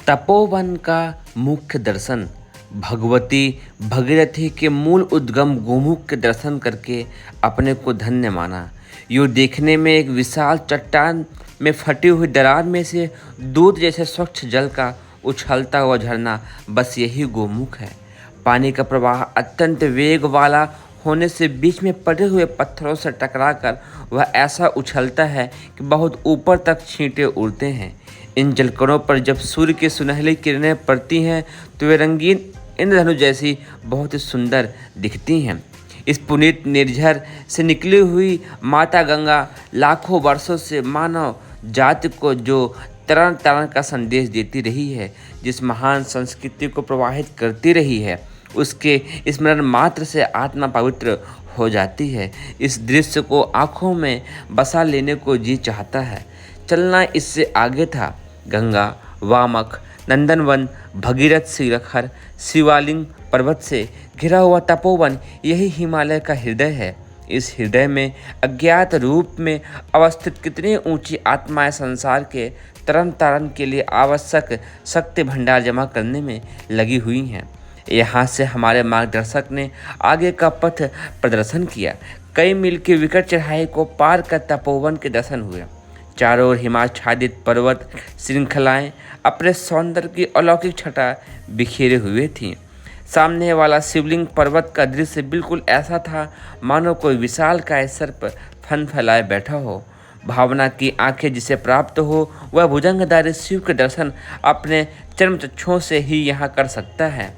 तपोवन का मुख्य दर्शन। भगवती भगीरथी के मूल उद्गम गोमुख के दर्शन करके अपने को धन्य माना। यूँ देखने में एक विशाल चट्टान में फटी हुई दरार में से दूध जैसे स्वच्छ जल का उछलता हुआ झरना बस यही गोमुख है। पानी का प्रवाह अत्यंत वेग वाला होने से बीच में पड़े हुए पत्थरों से टकराकर वह ऐसा उछलता है कि बहुत ऊपर तक छींटे उड़ते हैं। इन जलकणों पर जब सूर्य की सुनहली किरणें पड़ती हैं तो वे रंगीन इंद्रधनुष जैसी बहुत ही सुंदर दिखती हैं। इस पुनीत निर्झर से निकली हुई माता गंगा लाखों वर्षों से मानव जाति को जो तरण तारण का संदेश देती रही है, जिस महान संस्कृति को प्रवाहित करती रही है, उसके स्मरण मात्र से आत्मा पवित्र हो जाती है। इस दृश्य को आँखों में बसा लेने को जी चाहता है। चलना इससे आगे था। गंगा, वामक, नंदनवन, भगीरथ शिखर, शिवालिंग पर्वत से घिरा हुआ तपोवन यही हिमालय का हृदय है। इस हृदय में अज्ञात रूप में अवस्थित कितनी ऊंची आत्माएं संसार के तरन तारण के लिए आवश्यक शक्ति भंडार जमा करने में लगी हुई हैं। यहाँ से हमारे मार्गदर्शक ने आगे का पथ प्रदर्शन किया। कई मील की विकट चढ़ाई को पार कर तपोवन के दर्शन हुए। चारों ओर हिमाच्छादित पर्वत श्रृंखलाएं अपने सौंदर्य की अलौकिक छटा बिखेरे हुए थीं। सामने वाला शिवलिंग पर्वत का दृश्य बिल्कुल ऐसा था मानो कोई विशाल काय सर्प फन फैलाए बैठा हो। भावना की आंखें जिसे प्राप्त हो वह भुजंगधारी शिव के दर्शन अपने चर्म चक्षुओं से ही यहाँ कर सकता है।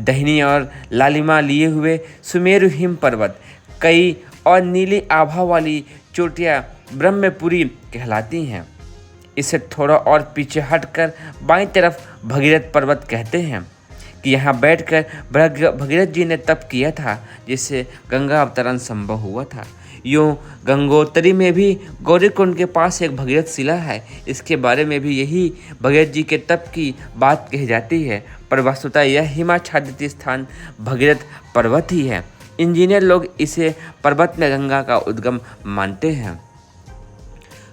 दहिनी और लालिमा लिए हुए सुमेरु हिम पर्वत, कई और नीली आभा वाली चोटियाँ ब्रह्मपुरी कहलाती हैं। इसे थोड़ा और पीछे हटकर बाईं तरफ भगीरथ पर्वत कहते हैं कि यहाँ बैठकर भगीरथ जी ने तप किया था, जिससे गंगा अवतरण संभव हुआ था। यूँ गंगोत्री में भी गौरीकुंड के पास एक भगीरथ शिला है। इसके बारे में भी यही भगीरथ जी के तप की बात कही जाती है, पर वस्तुतः यह हिमाच्छादित स्थान भगीरथ पर्वत ही है। इंजीनियर लोग इसे पर्वत में गंगा का उद्गम मानते हैं।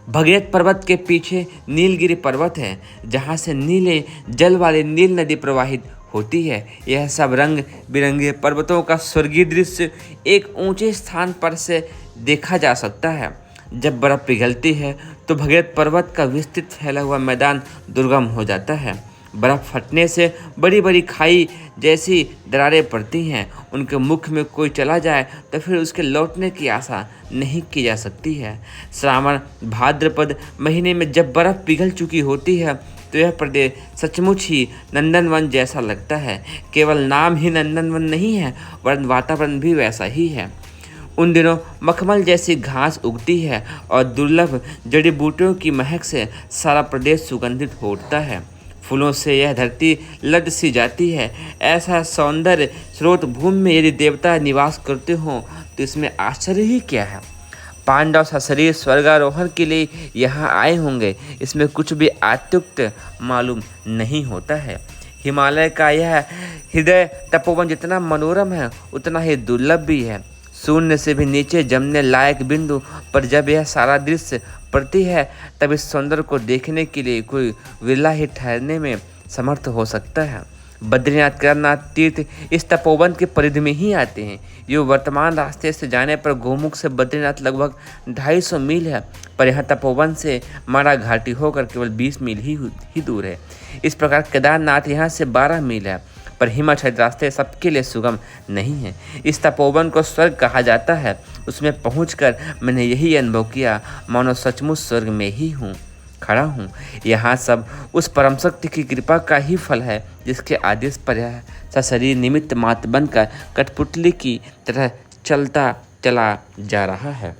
भगीरथ पर्वत के पीछे नीलगिरी पर्वत है, जहाँ से नीले जल वाली नील नदी प्रवाहित होती है। यह सब रंग बिरंगे पर्वतों का स्वर्गीय दृश्य एक ऊंचे स्थान पर से देखा जा सकता है। जब बर्फ पिघलती है तो भगीरथ पर्वत का विस्तृत फैला हुआ मैदान दुर्गम हो जाता है। बर्फ फटने से बड़ी बड़ी खाई जैसी दरारें पड़ती हैं। उनके मुख में कोई चला जाए तो फिर उसके लौटने की आशा नहीं की जा सकती है। श्रावण भाद्रपद महीने में जब बर्फ पिघल चुकी होती है तो यह प्रदेश सचमुच ही नंदनवन जैसा लगता है। केवल नाम ही नंदनवन नहीं है, वरन वातावरण भी वैसा ही है। उन दिनों मखमल जैसी घास उगती है और दुर्लभ जड़ी बूटियों की महक से सारा प्रदेश सुगंधित हो उठता है। फूलों से यह धरती लद सी जाती है। ऐसा सौंदर्य स्रोत भूमि में यदि देवता निवास करते हों तो इसमें आश्चर्य ही क्या है। पांडव सशरीर स्वर्गारोहण के लिए यहाँ आए होंगे, इसमें कुछ भी अत्युक्त मालूम नहीं होता है। हिमालय का यह हृदय तपोवन जितना मनोरम है उतना ही दुर्लभ भी है। शून्य से भी नीचे जमने लायक बिंदु पर जब यह सारा दृश्य पड़ती है तब इस सौंदर्य को देखने के लिए कोई विरला ही ठहरने में समर्थ हो सकता है। बद्रीनाथ, केदारनाथ तीर्थ इस तपोवन के परिधि में ही आते हैं। ये वर्तमान रास्ते से जाने पर गोमुख से बद्रीनाथ लगभग 250 मील है, पर यह तपोवन से मारा घाटी होकर केवल 20 मील ही दूर है। इस प्रकार केदारनाथ यहाँ से 12 मील है, पर हिमाच्छादित रास्ते सबके लिए सुगम नहीं है। इस तपोवन को स्वर्ग कहा जाता है। उसमें पहुंचकर मैंने यही अनुभव किया मानो सचमुच स्वर्ग में ही खड़ा हूँ। यहाँ सब उस परम शक्ति की कृपा का ही फल है, जिसके आदेश पर यह सशरीर निमित्त मात्र बनकर कठपुतली की तरह चलता चला जा रहा है।